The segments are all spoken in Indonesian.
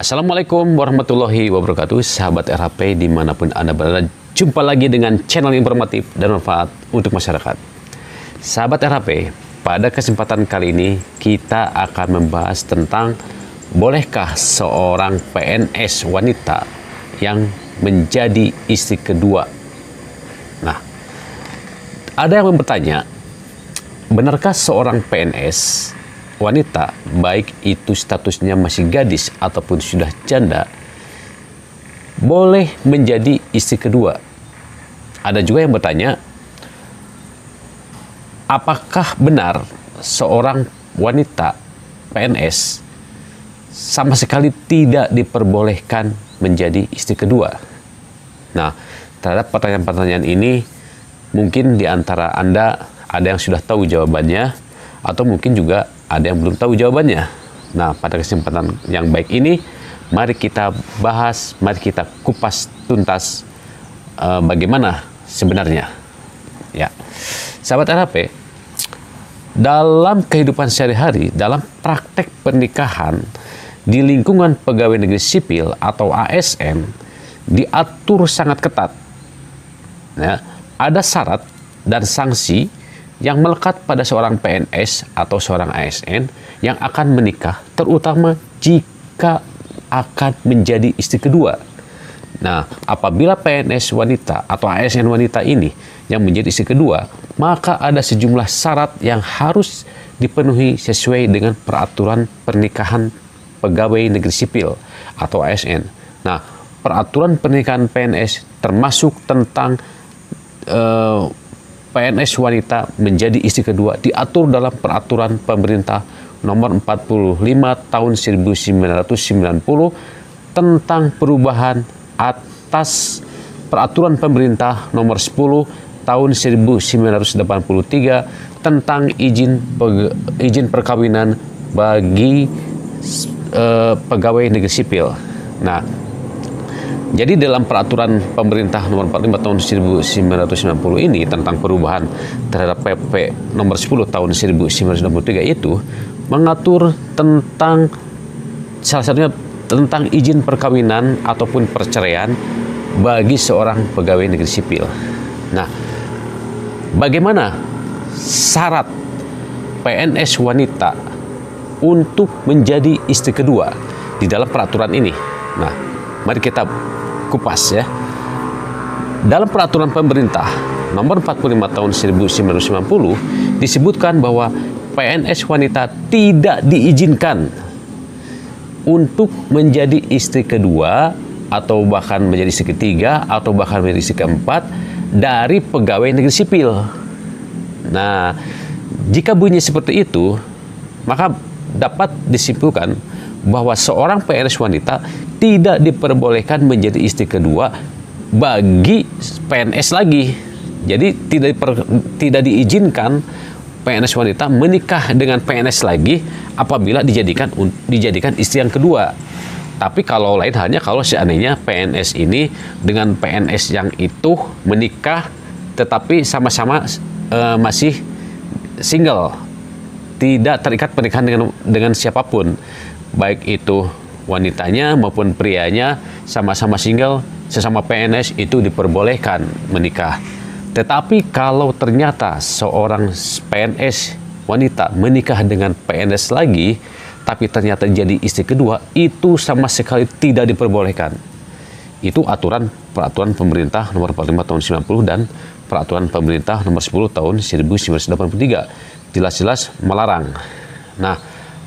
Assalamualaikum warahmatullahi wabarakatuh, sahabat RHP dimanapun Anda berada. Jumpa lagi dengan channel informatif dan manfaat untuk masyarakat. Sahabat RHP, pada kesempatan kali ini kita akan membahas tentang bolehkah seorang PNS wanita yang menjadi istri kedua. Nah, ada yang bertanya, benarkah seorang PNS wanita, baik itu statusnya masih gadis ataupun sudah janda, boleh menjadi istri kedua? Ada juga yang bertanya, apakah benar seorang wanita PNS sama sekali tidak diperbolehkan menjadi istri kedua? Nah, terhadap pertanyaan-pertanyaan ini, mungkin di antara Anda ada yang sudah tahu jawabannya, atau mungkin juga ada yang belum tahu jawabannya. Nah, pada kesempatan yang baik ini, mari kita bahas, mari kita kupas tuntas bagaimana sebenarnya. Ya, sahabat RHP, dalam kehidupan sehari-hari, dalam praktek pernikahan di lingkungan pegawai negeri sipil atau ASN diatur sangat ketat. Ya, ada syarat dan sanksi yang melekat pada seorang PNS atau seorang ASN yang akan menikah, terutama jika akan menjadi istri kedua. Nah, apabila PNS wanita atau ASN wanita ini yang menjadi istri kedua, maka ada sejumlah syarat yang harus dipenuhi sesuai dengan peraturan pernikahan pegawai negeri sipil atau ASN. Nah, peraturan pernikahan PNS termasuk tentang PNS wanita menjadi istri kedua diatur dalam peraturan pemerintah nomor 45 tahun 1990 tentang perubahan atas peraturan pemerintah nomor 10 tahun 1983 tentang izin perkawinan bagi pegawai negeri sipil. Nah, jadi dalam peraturan pemerintah nomor 45 tahun 1990 ini tentang perubahan terhadap PP nomor 10 tahun 1993 itu mengatur tentang salah satunya tentang izin perkawinan ataupun perceraian bagi seorang pegawai negeri sipil. Nah, bagaimana syarat PNS wanita untuk menjadi istri kedua di dalam peraturan ini? Nah, mari kita kupas ya. Dalam peraturan pemerintah nomor 45 tahun 1990 disebutkan bahwa PNS wanita tidak diizinkan untuk menjadi istri kedua atau bahkan menjadi istri ketiga atau bahkan menjadi istri keempat dari pegawai negeri sipil. Nah, jika bunyi seperti itu, maka dapat disimpulkan bahwa seorang PNS wanita tidak diperbolehkan menjadi istri kedua bagi PNS lagi. Jadi tidak diizinkan PNS wanita menikah dengan PNS lagi apabila dijadikan istri yang kedua. Tapi kalau lain halnya kalau seandainya PNS ini dengan PNS yang itu menikah tetapi sama-sama masih single, tidak terikat pernikahan dengan siapapun, baik itu wanitanya maupun prianya sama-sama single, sesama PNS itu diperbolehkan menikah. Tetapi kalau ternyata seorang PNS wanita menikah dengan PNS lagi, tapi ternyata jadi istri kedua, itu sama sekali tidak diperbolehkan. Itu peraturan pemerintah nomor 45 tahun 90 dan peraturan pemerintah nomor 10 tahun 1983 jelas-jelas melarang. Nah,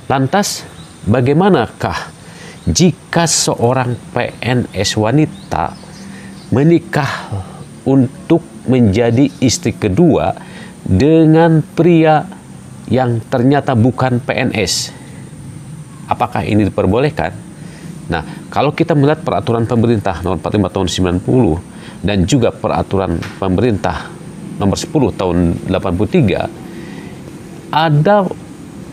lantas bagaimanakah jika seorang PNS wanita menikah untuk menjadi istri kedua dengan pria yang ternyata bukan PNS? Apakah ini diperbolehkan? Nah, kalau kita melihat peraturan pemerintah nomor 45 tahun 90 dan juga peraturan pemerintah nomor 10 tahun 83, ada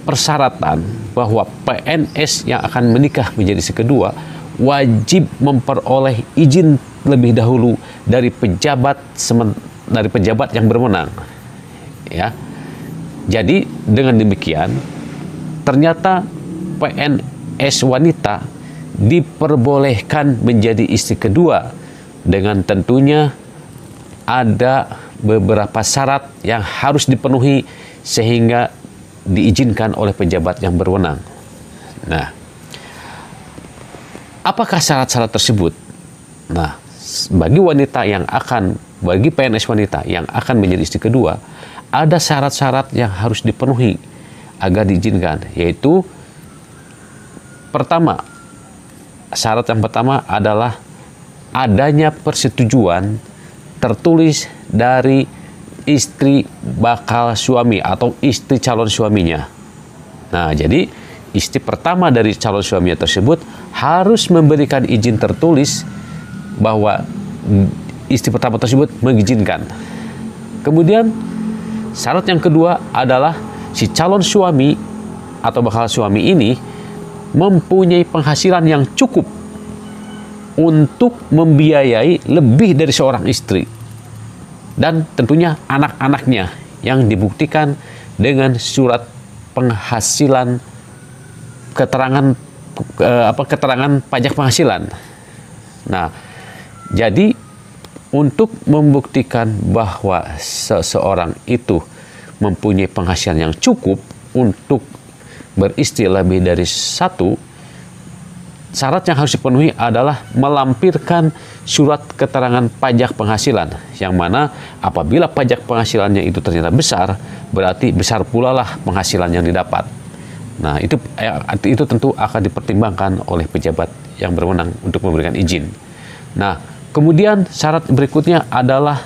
persyaratan bahwa PNS yang akan menikah menjadi istri kedua wajib memperoleh izin lebih dahulu dari pejabat yang berwenang. Ya. Jadi dengan demikian ternyata PNS wanita diperbolehkan menjadi istri kedua, dengan tentunya ada beberapa syarat yang harus dipenuhi sehingga diizinkan oleh pejabat yang berwenang. Nah, apakah syarat-syarat tersebut? Nah, bagi PNS wanita yang akan menjadi istri kedua, ada syarat-syarat yang harus dipenuhi agar diizinkan, yaitu syarat yang pertama adalah adanya persetujuan tertulis dari istri bakal suami atau istri calon suaminya. Nah, jadi istri pertama dari calon suaminya tersebut harus memberikan izin tertulis bahwa istri pertama tersebut mengizinkan. Kemudian syarat yang kedua adalah si calon suami atau bakal suami ini mempunyai penghasilan yang cukup untuk membiayai lebih dari seorang istri, dan tentunya anak-anaknya yang dibuktikan dengan surat penghasilan keterangan pajak penghasilan. Nah, jadi untuk membuktikan bahwa seseorang itu mempunyai penghasilan yang cukup untuk beristri lebih dari satu, syarat yang harus dipenuhi adalah melampirkan surat keterangan pajak penghasilan, yang mana apabila pajak penghasilannya itu ternyata besar, berarti besar pula lah penghasilan yang didapat. Nah, itu tentu akan dipertimbangkan oleh pejabat yang berwenang untuk memberikan izin. Nah, kemudian syarat berikutnya adalah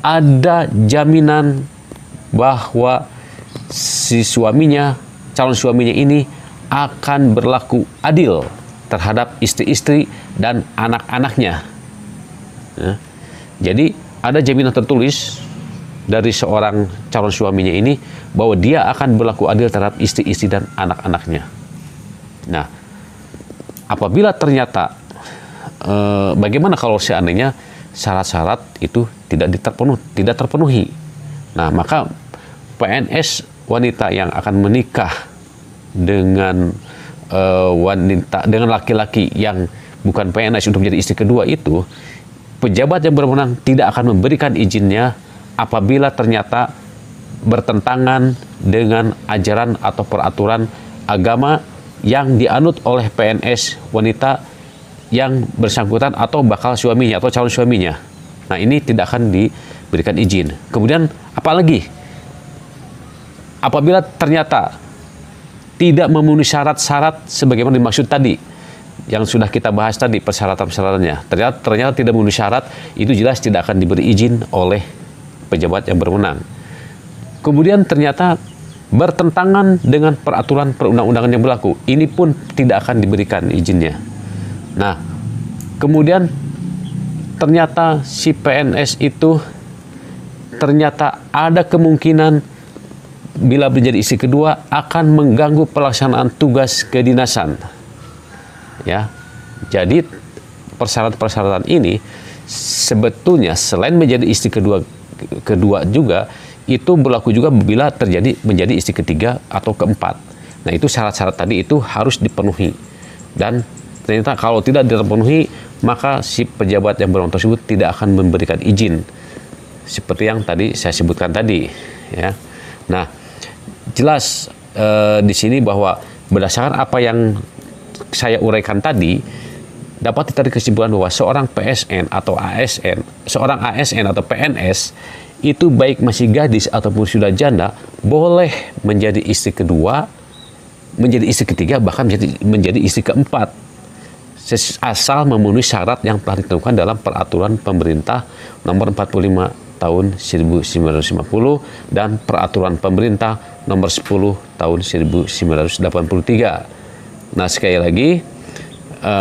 ada jaminan bahwa si calon suaminya ini akan berlaku adil terhadap istri-istri dan anak-anaknya. Ya. Jadi ada jaminan tertulis dari seorang calon suaminya ini bahwa dia akan berlaku adil terhadap istri-istri dan anak-anaknya. Nah, apabila ternyata bagaimana kalau seandainya syarat-syarat itu tidak terpenuhi? Nah, maka PNS wanita yang akan menikah dengan laki-laki yang bukan PNS untuk menjadi istri kedua itu, pejabat yang berwenang tidak akan memberikan izinnya apabila ternyata bertentangan dengan ajaran atau peraturan agama yang dianut oleh PNS wanita yang bersangkutan atau bakal suaminya atau calon suaminya. Nah, ini tidak akan diberikan izin. Kemudian apalagi apabila ternyata tidak memenuhi syarat-syarat sebagaimana dimaksud tadi yang sudah kita bahas tadi, persyaratan-persyaratannya, ternyata tidak memenuhi syarat, itu jelas tidak akan diberi izin oleh pejabat yang berwenang. Kemudian ternyata bertentangan dengan peraturan perundang-undangan yang berlaku, ini pun tidak akan diberikan izinnya. Nah, kemudian ternyata si PNS itu ternyata ada kemungkinan bila menjadi istri kedua akan mengganggu pelaksanaan tugas kedinasan. Ya, jadi persyaratan-persyaratan ini sebetulnya selain menjadi istri kedua juga itu berlaku juga bila terjadi menjadi istri ketiga atau keempat. Nah, itu syarat-syarat tadi itu harus dipenuhi, dan ternyata kalau tidak terpenuhi maka si pejabat yang berwenang tersebut tidak akan memberikan izin seperti yang tadi saya sebutkan tadi, ya. Nah, jelas di sini bahwa berdasarkan apa yang saya uraikan tadi, dapat ditarik kesimpulan bahwa seorang PSN atau ASN, seorang ASN atau PNS itu baik masih gadis ataupun sudah janda boleh menjadi istri kedua, menjadi istri ketiga, bahkan menjadi istri keempat, asal memenuhi syarat yang telah ditentukan dalam peraturan pemerintah nomor 45 tahun 1950 dan peraturan pemerintah nomor 10 tahun 1983. Nah, sekali lagi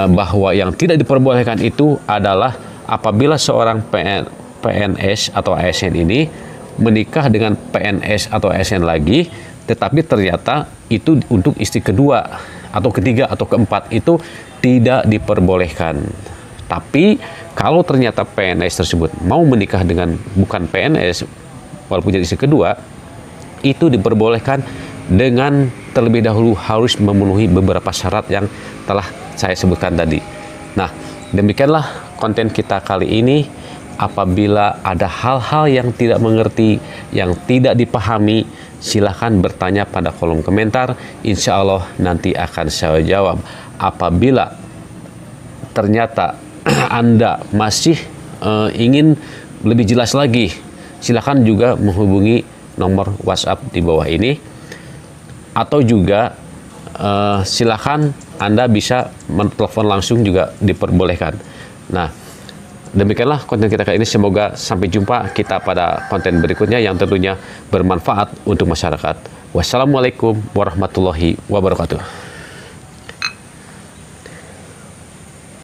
bahwa yang tidak diperbolehkan itu adalah apabila seorang PNS atau ASN ini menikah dengan PNS atau ASN lagi, tetapi ternyata itu untuk istri kedua atau ketiga atau keempat itu tidak diperbolehkan. Tapi kalau ternyata PNS tersebut mau menikah dengan bukan PNS walaupun jadi istri kedua, itu diperbolehkan dengan terlebih dahulu harus memenuhi beberapa syarat yang telah saya sebutkan tadi. Nah, demikianlah konten kita kali ini. Apabila ada hal-hal yang tidak mengerti, yang tidak dipahami, silahkan bertanya pada kolom komentar. Insya Allah nanti akan saya jawab. Apabila ternyata Anda masih ingin lebih jelas lagi, silahkan juga menghubungi nomor WhatsApp di bawah ini. Atau juga silahkan Anda bisa menelpon langsung juga diperbolehkan. Nah, demikianlah konten kita kali ini. Semoga sampai jumpa kita pada konten berikutnya yang tentunya bermanfaat untuk masyarakat. Wassalamualaikum warahmatullahi wabarakatuh.